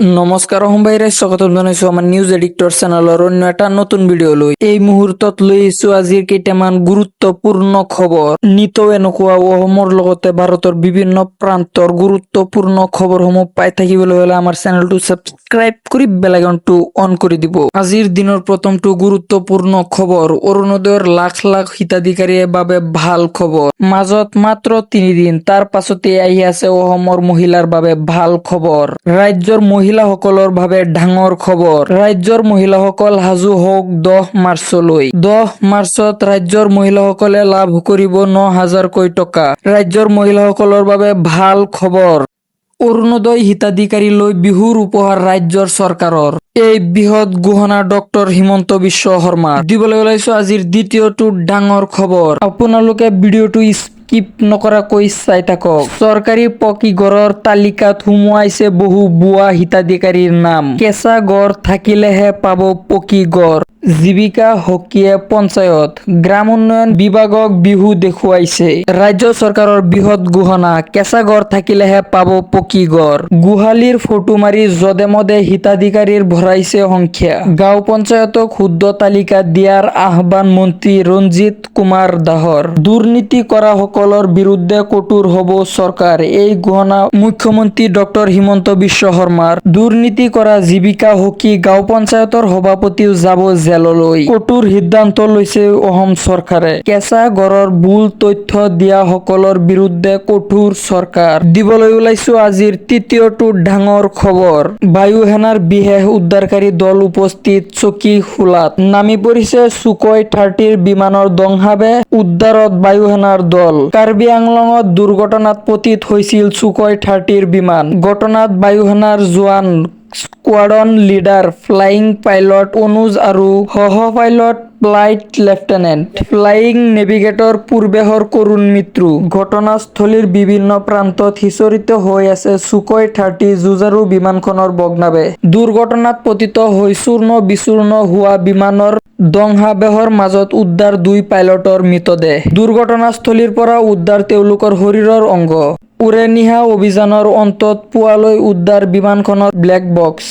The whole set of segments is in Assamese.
নমস্কাৰ ভাইৰে স্বাগতম জনাইছো আমাৰ নিউজ এডিক্টৰ চেনেলৰ অন্য এটা নতুন ভিডিঅ' লৈ। এই মুহূৰ্তত লৈ আহিছো আজিৰ কেইটামান গুৰুত্বপূৰ্ণ খবৰ। নিতৌ এনেকুৱা অসমৰ লগতে ভাৰতৰ বিভিন্ন প্ৰান্তৰ গুৰুত্বপূৰ্ণ খবৰসমূহ পাই থাকিবলৈ হলে আমাৰ চেনেলটো ছাবস্ক্ৰাইব কৰি বেল আইকনটো অন কৰি দিব। আজিৰ দিনৰ প্ৰথমটো গুৰুত্বপূৰ্ণ খবৰ, অৰুণোদয়ৰ লাখ লাখ হিতাধিকাৰীৰ বাবে ভাল খবৰ। মাজত মাত্ৰ 3 দিন, তাৰ পাছতে আহি আছে অসমৰ মহিলাৰ বাবে ভাল খবৰ। ৰাজ্যৰ মহিলাসকলৰ বাবে ডাঙৰ খবৰ। ৰাজ্যৰ মহিলাসকল সাজু হওক 10 মাৰ্চলৈ। 10 মাৰ্চত ৰাজ্যৰ মহিলাসকলে লাভ কৰিব 9,000কৈ টকা। ৰাজ্যৰ মহিলাসকলৰ বাবে ভাল খবৰ। অৰুণোদয় হিতাধিকাৰীলৈ বিহুৰ উপহাৰ ৰাজ্যৰ চৰকাৰৰ। এই বৃহৎ ঘোষণা ডক্টৰ হিমন্ত বিশ্ব শৰ্মাৰ। দিবলৈ ওলাইছো আজিৰ দ্বিতীয়টো ডাঙৰ খবৰ। আপোনালোকে ভিডিঅ'টো স্কিপ নকৰাকৈ চাই থাকক। চৰকাৰী পকী ঘৰৰ তালিকাত সুমুৱাইছে বহু ভুৱা হিতাধিকাৰীৰ নাম। কেঁচা ঘৰ থাকিলেহে পাব পকী ঘৰ। জীৱিকা সখীয়ে পঞ্চায়ত, গ্ৰাম উন্নয়ন বিভাগক বিহু দেখুৱাইছে। ৰাজ্য চৰকাৰৰ বৃহৎ ঘোষণা, কেঁচা ঘৰ থাকিলেহে পাব পকী ঘৰ। গোহালিৰ ফটো মাৰি যধে মধে হিতাধিকাৰীৰ ভৰাইছে সংখ্যা। গাঁও পঞ্চায়তক শুদ্ধ তালিকা দিয়াৰ আহ্বান মন্ত্ৰী ৰঞ্জিত কুমাৰ দাসৰ। দুৰ্নীতি কৰা সকলৰ বিৰুদ্ধে কঠোৰ হ'ব চৰকাৰ, এই ঘোষণা মুখ্যমন্ত্ৰী ডক্টৰ হিমন্ত বিশ্ব শৰ্মাৰ। দুৰ্নীতি কৰা জীৱিকা সখী গাঁও পঞ্চায়তৰ সভাপতিও যাব জেললৈ। কঠোৰ সিদ্ধান্ত লৈছে অসম চৰকাৰে। কেঁচা ঘৰৰ ভুল তথ্য দিয়া সকলৰ বিৰুদ্ধে কঠোৰ চৰকাৰ। দিবলৈ ওলাইছো আজিৰ তৃতীয়টো ডাঙৰ খবৰ। বায়ু সেনাৰ বিশেষ উদ্ধাৰকাৰী দল উপস্থিত চকীখোলাত। নামি পৰিছে সুখoi 30 বিমানৰ ধ্বংসাবে উদ্ধাৰত বায়ু সেনাৰ দল। কাৰ্বি আংলঙত দুৰ্ঘটনাত পতিত হৈছিল সুখoi 30 বিমান। ঘটনাত বায়ু সেনাৰ জোৱান, squadron leader flying pilot Anuj আৰু সহ pilot flight lieutenant flying navigator পূৰ্বেশৰ কৰুণ মৃত্যু। ঘটনাস্থলীৰ বিভিন্ন প্ৰান্তত সিঁচৰিত হৈ আছে সুখoi 30 যুঁজাৰু বিমানখনৰ ভগ্নাৱে। দুৰ্ঘটনাত পতিত হৈ চূৰ্ণ বিচূৰ্ণ হোৱা বিমানৰ ধ্বংসাবশেষৰ মাজত উদ্ধাৰ 2 পাইলটৰ মৃতদেহ। দুৰ্ঘটনাস্থলীৰ পৰা উদ্ধাৰ তেওঁলোকৰ শৰীৰৰ অংগ। ওৰে নিশা অভিযানৰ অন্তত পুৱালৈ উদ্ধাৰ বিমানখনৰ ব্লেক বক্স।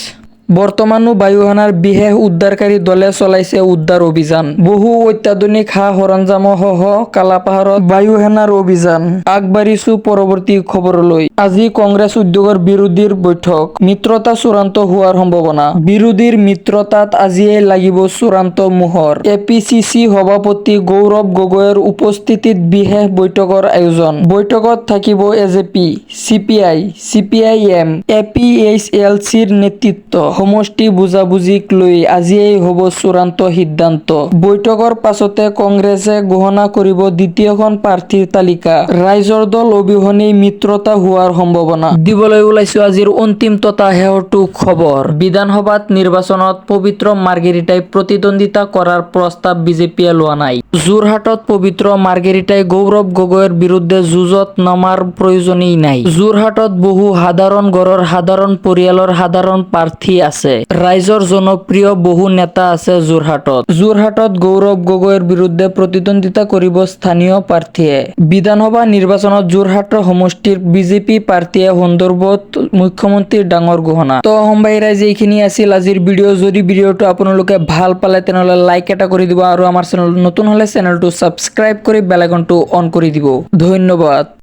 বৰ্তমানো বায়ু সেনাৰ বিশেষ উদ্ধাৰকাৰী দলে চলাইছে উদ্ধাৰ অভিযান। বহু অত্যাধুনিক সা সৰঞ্জামসহ কালাপাহাৰত বায়ু সেনাৰ অভিযান। আগবাঢ়িছো পৰৱৰ্তী খবৰলৈ। আজি কংগ্ৰেছ উদ্যোগৰ বিৰোধীৰ বৈঠক, মিত্ৰতা চূড়ান্ত হোৱাৰ সম্ভাৱনা। বিৰোধীৰ মিত্ৰতাত আজিয়েই লাগিব চূড়ান্ত মোহৰ। এপিচিচি সভাপতি গৌৰৱ গগৈৰ উপস্থিতিত বিশেষ বৈঠকৰ আয়োজন। বৈঠকত থাকিব এজেপি, চিপিআই, চিপিআইএম, এপিএইচএলচিৰ নেতৃত্ব। সমষ্টি বুজাবুজিক লৈ আজিয়েই হ'ব চূড়ান্ত সিদ্ধান্ত। বৈঠকৰ পাছতে কংগ্ৰেছে ঘোষণা কৰিব দ্বিতীয়খন প্ৰাৰ্থীৰ তালিকা। ৰাইজৰ দল অবিহনেই মিত্ৰতা হোৱাৰ সম্ভাৱনা। দিবলৈ ওলাইছো আজিৰ অন্তিম তথা শেহৰটো খবৰ। বিধানসভাত নিৰ্বাচনত পবিত্ৰ মাৰ্ঘেৰিটাই প্ৰতিদ্বন্দ্বিতা কৰাৰ প্ৰস্তাৱ বিজেপিয়ে লোৱা নাই। যোৰহাটত পবিত্ৰ মাৰ্ঘেৰিটাই গৌৰৱ গগৈৰ বিৰুদ্ধে যুঁজত নমাৰ প্ৰয়োজনেই নাই। যোৰহাটত বহু সাধাৰণ ঘৰৰ সাধাৰণ পৰিয়ালৰ সাধাৰণ প্ৰাৰ্থী আছে। ৰাইজৰ জনপ্ৰিয় বহু নেতা আছে যোৰহাটত। যোৰহাটত গৌৰৱ গগৈৰ বিৰুদ্ধে প্ৰতিদ্বন্দ্বিতা কৰিব স্থানীয় প্ৰাৰ্থীয়ে। বিধানসভা নিৰ্বাচনত যোৰহাট সমষ্টিৰ বিজেপি প্ৰাৰ্থীয়ে সন্দৰ্ভত মুখ্যমন্ত্ৰীৰ ডাঙৰ ঘোষণা। তো অসমবাসী ৰাইজ, এইখিনি আছিল আজিৰ ভিডিঅ'। যদি ভিডিঅ'টো আপোনালোকে ভাল পালে তেনেহ'লে লাইক এটা কৰি দিব আৰু আমাৰ চেনেল নতুন হ'লে চেনেলটো ছাবস্ক্ৰাইব কৰি বেল আইকনটো অন কৰি দিব। ধন্যবাদ।